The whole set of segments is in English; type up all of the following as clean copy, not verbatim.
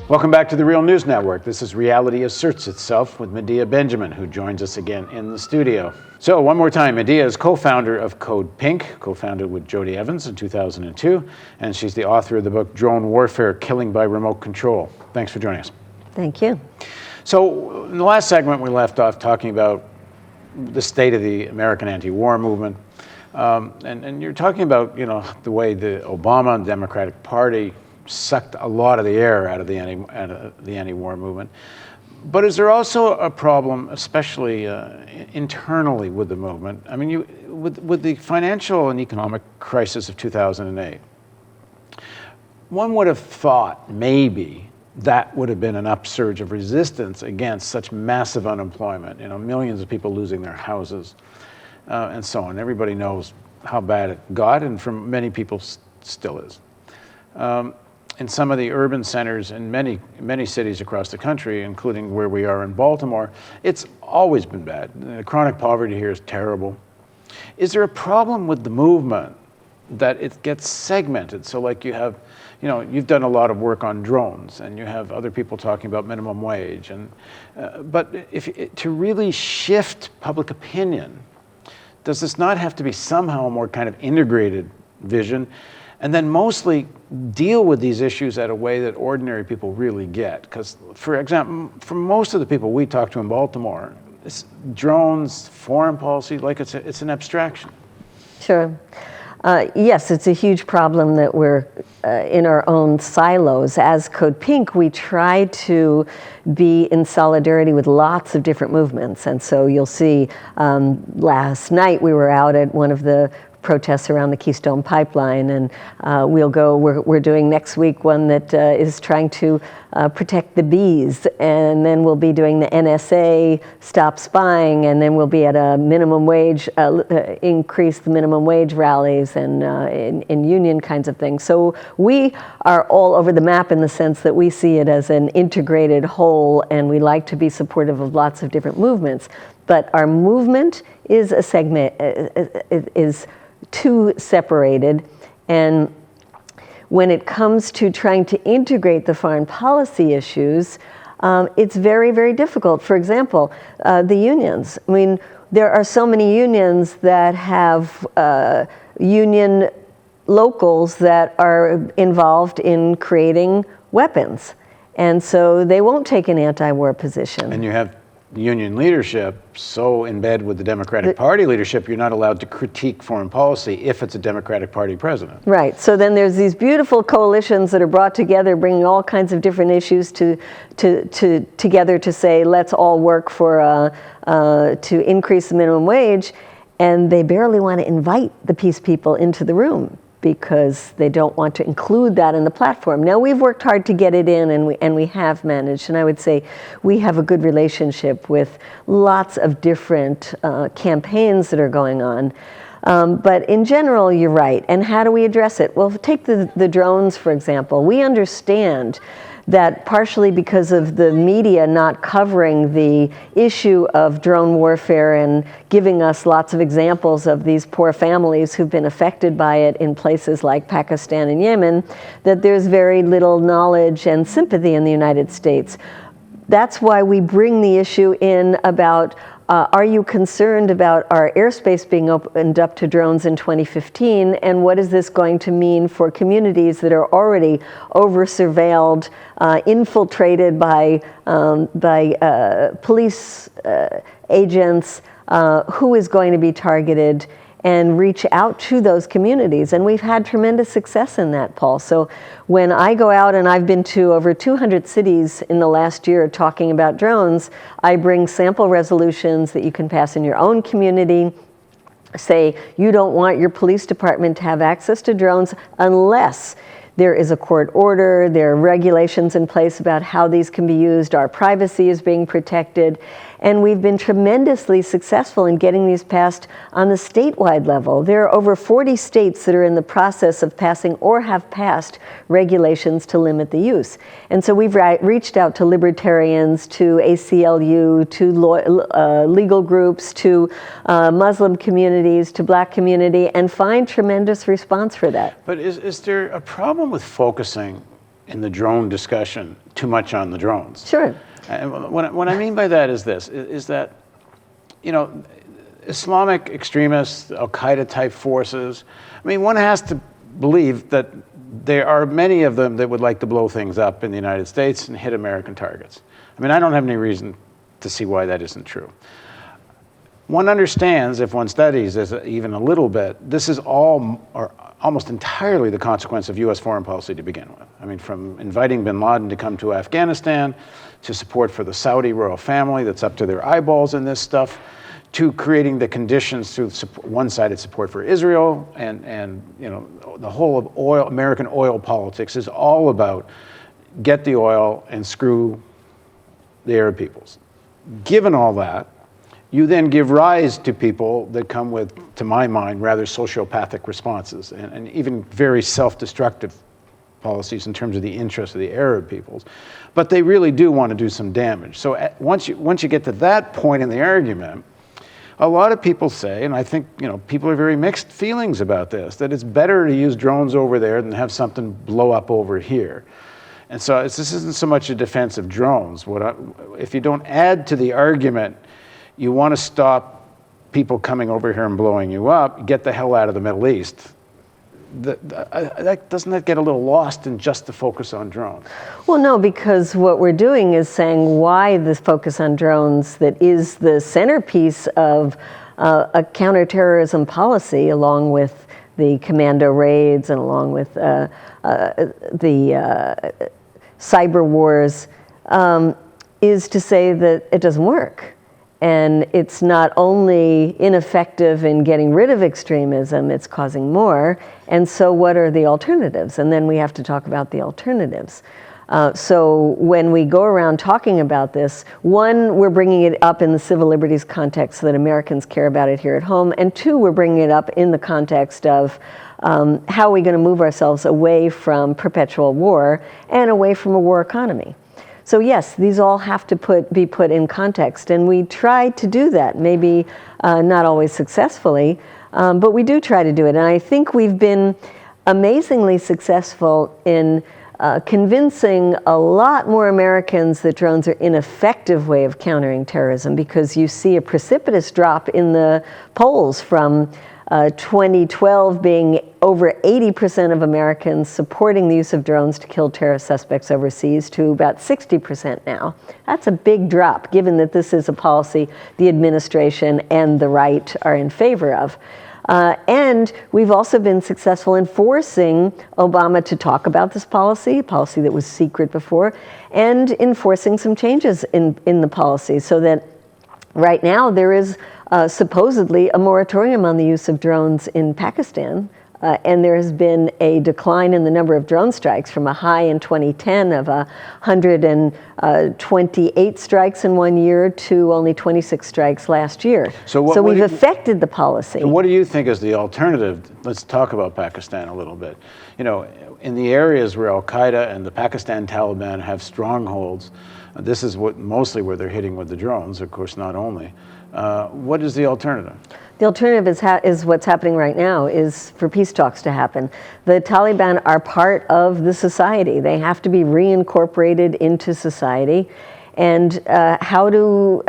Welcome back to the Real News Network. This is Reality Asserts Itself with Medea Benjamin, who joins us again in the studio. So one more time, Medea is co-founder of Code Pink, co-founded with Jody Evans in 2002, and she's the author of the book Drone Warfare, Killing by Remote Control. Thanks for joining us. Thank you. So in the last segment, we left off talking about the state of the American anti-war movement. And you're talking about, the way the Obama Democratic Party sucked a lot of the air out of the anti-war movement. But is there also a problem, especially internally with the movement? I mean, with the financial and economic crisis of 2008, one would have thought maybe that would have been an upsurge of resistance against such massive unemployment, millions of people losing their houses, and so on. Everybody knows how bad it got, and for many people still is. In some of the urban centers in many cities across the country, including where we are in Baltimore, it's always been bad. The chronic poverty here is terrible. Is there a problem with the movement that it gets segmented? So like you have, you've done a lot of work on drones, and you have other people talking about minimum wage, but to really shift public opinion, does this not have to be somehow a more kind of integrated vision? And then mostly deal with these issues at a way that ordinary people really get. Because, for example, for most of the people we talk to in Baltimore, drones, foreign policy, it's an abstraction. Sure. Yes, it's a huge problem that we're in our own silos. As Code Pink, we try to be in solidarity with lots of different movements. And so you'll see last night we were out at one of the protests around the Keystone Pipeline, and we're doing next week one that is trying to protect the bees, and then we'll be doing the NSA Stop Spying, and then we'll be at a minimum wage, increase the minimum wage rallies, and in union kinds of things. So we are all over the map in the sense that we see it as an integrated whole, and we like to be supportive of lots of different movements. But our movement is a segment, is too separated, and when it comes to trying to integrate the foreign policy issues, it's very, very difficult. For example, the unions. I mean, there are so many unions that have union locals that are involved in creating weapons, and so they won't take an anti-war position. And you have union leadership so in bed with the Democratic Party leadership, you're not allowed to critique foreign policy if it's a Democratic Party president. Right. So then there's these beautiful coalitions that are brought together, bringing all kinds of different issues together to say, let's all work for to increase the minimum wage, and they barely want to invite the peace people into the room, because they don't want to include that in the platform. Now, we've worked hard to get it in, and we have managed, and I would say we have a good relationship with lots of different campaigns that are going on. But in general, you're right. And how do we address it? Well, take the drones, for example. We understand that partially because of the media not covering the issue of drone warfare and giving us lots of examples of these poor families who've been affected by it in places like Pakistan and Yemen, that there's very little knowledge and sympathy in the United States. That's why we bring the issue in about are you concerned about our airspace being opened up to drones in 2015, and what is this going to mean for communities that are already over-surveilled, infiltrated by police agents, who is going to be targeted, and reach out to those communities. And we've had tremendous success in that, Paul. So when I go out, and I've been to over 200 cities in the last year talking about drones, I bring sample resolutions that you can pass in your own community. Say, you don't want your police department to have access to drones unless there is a court order, there are regulations in place about how these can be used, our privacy is being protected, and we've been tremendously successful in getting these passed on the statewide level. There are over 40 states that are in the process of passing or have passed regulations to limit the use. And so we've reached out to libertarians, to ACLU, to legal groups, to Muslim communities, to Black community, and find tremendous response for that. But is there a problem with focusing in the drone discussion too much on the drones. Sure. And what I mean by that is this, is that, you know, Islamic extremists, Al-Qaeda type forces, I mean, one has to believe that there are many of them that would like to blow things up in the United States and hit American targets. I mean, I don't have any reason to see why that isn't true. One understands, if one studies this even a little bit, this is all or almost entirely the consequence of US foreign policy to begin with. I mean, from inviting bin Laden to come to Afghanistan, to support for the Saudi royal family that's up to their eyeballs in this stuff, to creating the conditions through one-sided support for Israel, and you know, the whole of oil, American oil politics is all about get the oil and screw the Arab peoples. Given all that, you then give rise to people that come with, to my mind, rather sociopathic responses and even very self-destructive policies in terms of the interests of the Arab peoples. But they really do want to do some damage. So once you get to that point in the argument, a lot of people say, and I think, you know, people are very mixed feelings about this, that it's better to use drones over there than have something blow up over here. And so this isn't so much a defense of drones. If you don't add to the argument, you want to stop people coming over here and blowing you up, get the hell out of the Middle East. Doesn't that get a little lost in just the focus on drones? Well, no, because what we're doing is saying why this focus on drones that is the centerpiece of a counterterrorism policy, along with the commando raids and along with the cyber wars, is to say that it doesn't work. And it's not only ineffective in getting rid of extremism, it's causing more. And so what are the alternatives? And then we have to talk about the alternatives. So when we go around talking about this, one, we're bringing it up in the civil liberties context so that Americans care about it here at home. And two, we're bringing it up in the context of how are we going to move ourselves away from perpetual war and away from a war economy. So yes, these all have to be put in context, and we try to do that, maybe not always successfully, but we do try to do it. And I think we've been amazingly successful in convincing a lot more Americans that drones are an effective way of countering terrorism, because you see a precipitous drop in the polls from 2012 being over 80% of Americans supporting the use of drones to kill terrorist suspects overseas to about 60% now. That's a big drop, given that this is a policy the administration and the right are in favor of. And we've also been successful in forcing Obama to talk about this policy, a policy that was secret before, and enforcing some changes in the policy, so that right now there is supposedly a moratorium on the use of drones in Pakistan. And there has been a decline in the number of drone strikes from a high in 2010 of 128 strikes in 1 year to only 26 strikes last year. So we've affected the policy. And what do you think is the alternative? Let's talk about Pakistan a little bit. You know, in the areas where Al-Qaeda and the Pakistan Taliban have strongholds, this is mostly where they're hitting with the drones, of course, not only. What is the alternative? The alternative is what's happening right now, is for peace talks to happen. The Taliban are part of the society. They have to be reincorporated into society. And how do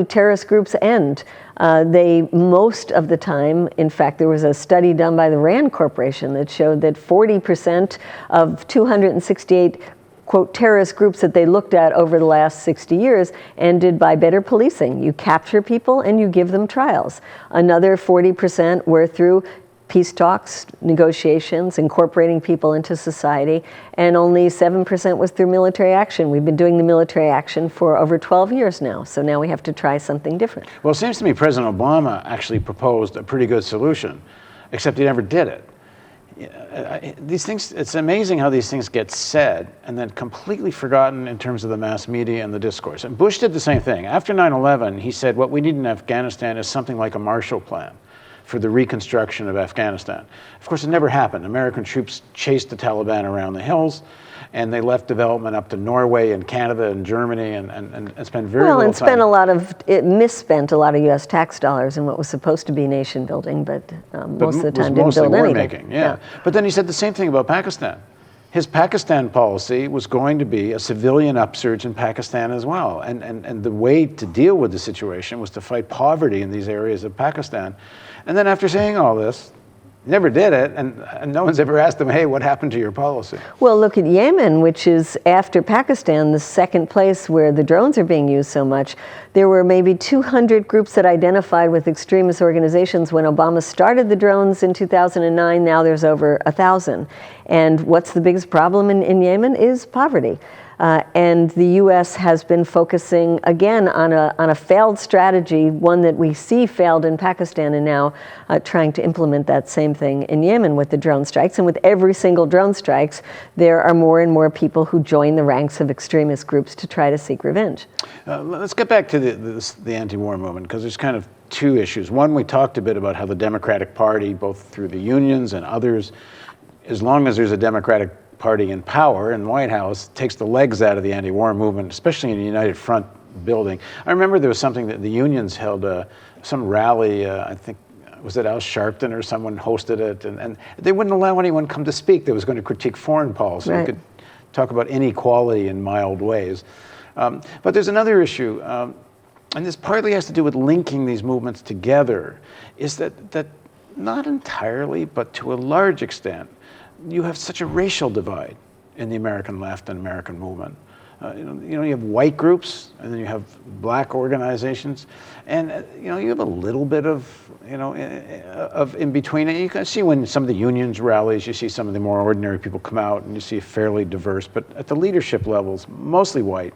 terrorist groups end? They, most of the time, in fact, there was a study done by the RAND Corporation that showed that 40% of 268 quote, terrorist groups that they looked at over the last 60 years ended by better policing. You capture people and you give them trials. Another 40% were through peace talks, negotiations, incorporating people into society, and only 7% was through military action. We've been doing the military action for over 12 years now, so now we have to try something different. Well, it seems to me President Obama actually proposed a pretty good solution, except he never did it. These things, it's amazing how these things get said and then completely forgotten in terms of the mass media and the discourse. And Bush did the same thing. After 9/11, he said what we need in Afghanistan is something like a Marshall Plan for the reconstruction of Afghanistan. Of course, it never happened. American troops chased the Taliban around the hills, and they left development up to Norway and Canada and Germany, and spent very little time. Misspent a lot of U.S. tax dollars in what was supposed to be nation building, but most of the time didn't build anything. Yeah. But then he said the same thing about Pakistan. his Pakistan policy was going to be a civilian upsurge in Pakistan as well. And the way to deal with the situation was to fight poverty in these areas of Pakistan. And then after saying all this, never did it, and no one's ever asked him, hey, what happened to your policy? Well, look at Yemen, which is, after Pakistan, the second place where the drones are being used so much. There were maybe 200 groups that identified with extremist organizations when Obama started the drones in 2009. Now there's over 1,000. And what's the biggest problem in Yemen is poverty. And the U.S. has been focusing, again, on a failed strategy, one that we see failed in Pakistan, and now trying to implement that same thing in Yemen with the drone strikes. And with every single drone strikes, there are more and more people who join the ranks of extremist groups to try to seek revenge. Let's get back to the anti-war movement, because there's kind of two issues. One, we talked a bit about how the Democratic Party, both through the unions and others, as long as there's a Democratic Party in power in the White House, takes the legs out of the anti-war movement, especially in the United Front building. I remember there was something that the unions held, some rally, I think, was it Al Sharpton or someone hosted it, and they wouldn't allow anyone come to speak that was going to critique foreign policy. Right. You could talk about inequality in mild ways. But there's another issue, and this partly has to do with linking these movements together, is that not entirely, but to a large extent, you have such a racial divide in the American left and American movement. You have white groups, and then you have black organizations, and you have a little bit of of in between. And you can see when some of the unions rallies, you see some of the more ordinary people come out, and you see fairly diverse. But at the leadership levels, mostly white.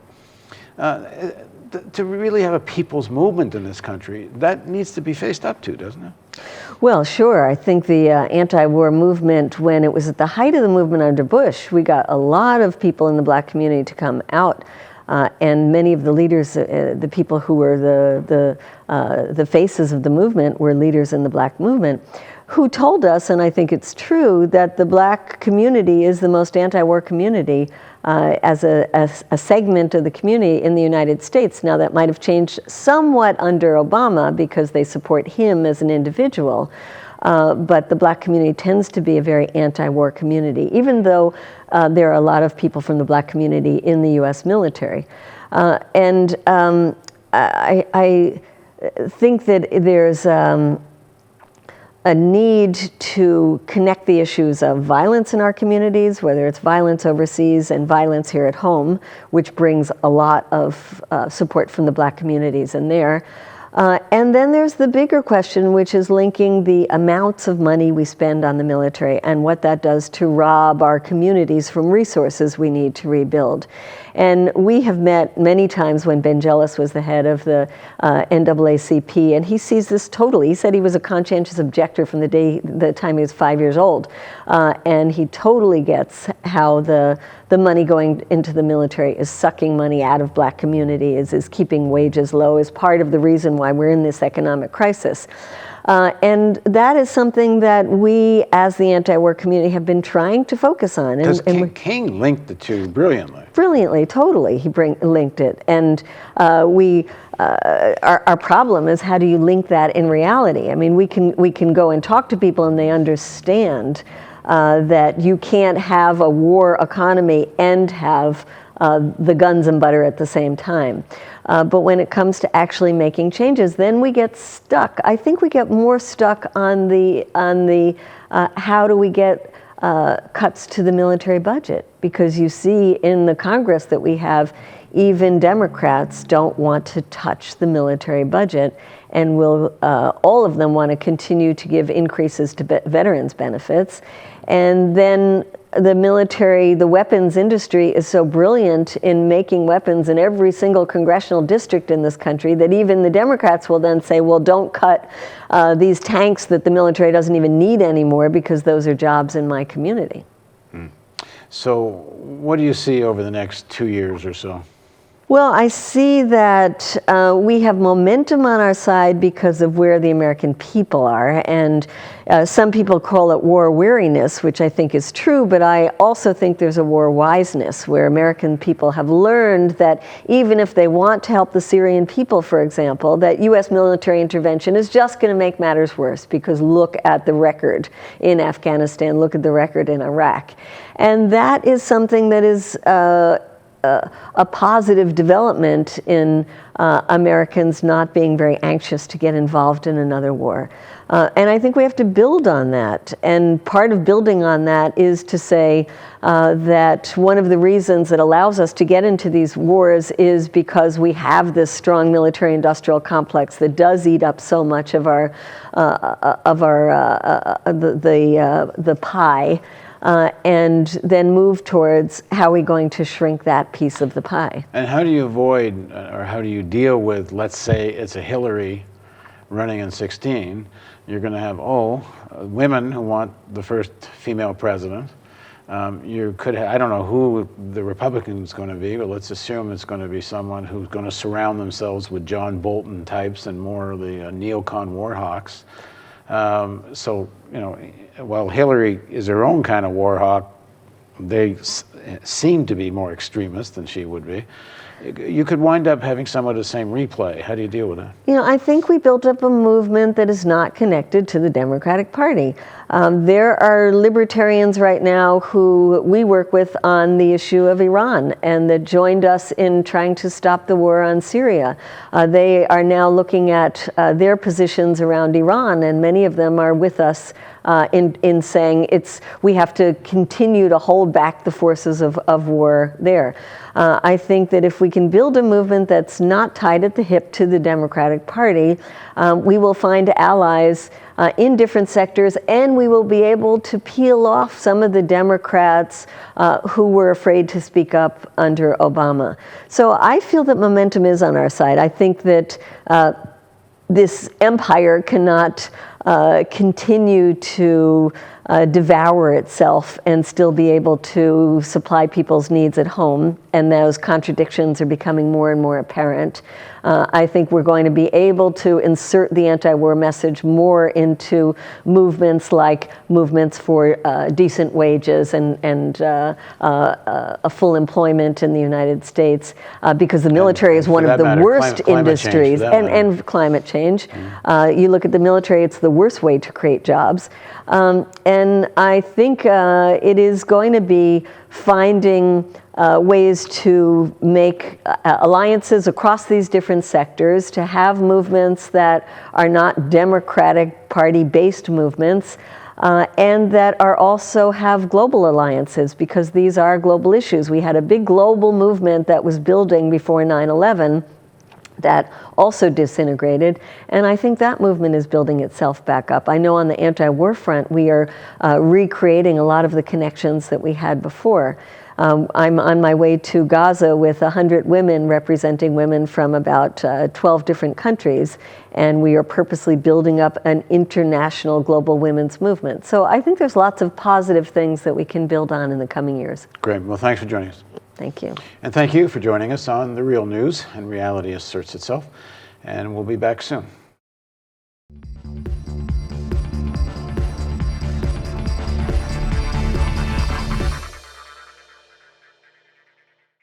To really have a people's movement in this country, that needs to be faced up to, doesn't it? Well, sure. I think the anti-war movement, when it was at the height of the movement under Bush, we got a lot of people in the black community to come out. And many of the leaders, the people who were the faces of the movement, were leaders in the black movement, who told us, and I think it's true, that the black community is the most anti-war community as a segment of the community in the United States. Now, that might have changed somewhat under Obama because they support him as an individual, but the black community tends to be a very anti-war community, even though there are a lot of people from the black community in the U.S. military. I think that there's a need to connect the issues of violence in our communities, whether it's violence overseas and violence here at home, which brings a lot of support from the black communities in there. And then there's the bigger question, which is linking the amounts of money we spend on the military and what that does to rob our communities from resources we need to rebuild. And we have met many times when Ben Jealous was the head of the NAACP, and he sees this totally. He said he was a conscientious objector from the time he was 5 years old, and he totally gets how the money going into the military is sucking money out of black communities, is keeping wages low, is part of the reason why we're in this economic crisis. And that is something that we, as the anti-war community, have been trying to focus on. Because King linked the two brilliantly. Brilliantly, totally, he linked it. And our problem is, how do you link that in reality? I mean, we can go and talk to people and they understand that you can't have a war economy and have the guns and butter at the same time. But when it comes to actually making changes, then we get stuck. I think we get more stuck on the how do we get cuts to the military budget? Because you see in the Congress that we have, even Democrats don't want to touch the military budget, and will all of them want to continue to give increases to veterans benefits. And then the military, the weapons industry is so brilliant in making weapons in every single congressional district in this country that even the Democrats will then say, well, don't cut these tanks that the military doesn't even need anymore because those are jobs in my community. So what do you see over the next 2 years or so? Well, I see that we have momentum on our side because of where the American people are. And some people call it war weariness, which I think is true, but I also think there's a war wiseness where American people have learned that even if they want to help the Syrian people, for example, that U.S. military intervention is just going to make matters worse, because look at the record in Afghanistan, look at the record in Iraq. And that is something that is a positive development in Americans not being very anxious to get involved in another war. And I think we have to build on that. And part of building on that is to say that one of the reasons that allows us to get into these wars is because we have this strong military-industrial complex that does eat up so much of our the pie. And then move towards how are we going to shrink that piece of the pie. And how do you avoid, or how do you deal with, let's say it's a Hillary running in 16, you're going to have, women who want the first female president. You could have, I don't know who the Republican's going to be, but let's assume it's going to be someone who's going to surround themselves with John Bolton types and more of the neocon war hawks. So, while Hillary is her own kind of war hawk, they seem to be more extremist than she would be. You could wind up having somewhat of the same replay. How do you deal with that? I think we built up a movement that is not connected to the Democratic Party. There are libertarians right now who we work with on the issue of Iran and that joined us in trying to stop the war on Syria. They are now looking at their positions around Iran, and many of them are with us in saying we have to continue to hold back the forces of war there. I think that if we can build a movement that's not tied at the hip to the Democratic Party, we will find allies in different sectors, and we will be able to peel off some of the Democrats who were afraid to speak up under Obama. So I feel that momentum is on our side. I think that this empire cannot continue to devour itself and still be able to supply people's needs at home, and those contradictions are becoming more and more apparent. I think we're going to be able to insert the anti-war message more into movements like movements for decent wages and a full employment in the United States, because the military is one of the worst industries, and climate change. You look at the military, it's the worst way to create jobs. And I think it is going to be finding ways to make alliances across these different sectors, to have movements that are not Democratic Party-based movements, and that are also have global alliances, because these are global issues. We had a big global movement that was building before 9/11 that also disintegrated, and I think that movement is building itself back up. I know on the anti-war front, we are recreating a lot of the connections that we had before. I'm on my way to Gaza with 100 women representing women from about 12 different countries, and we are purposely building up an international global women's movement. So I think there's lots of positive things that we can build on in the coming years. Great. Well, thanks for joining us. Thank you. And thank you for joining us on The Real News, and reality asserts itself. And we'll be back soon.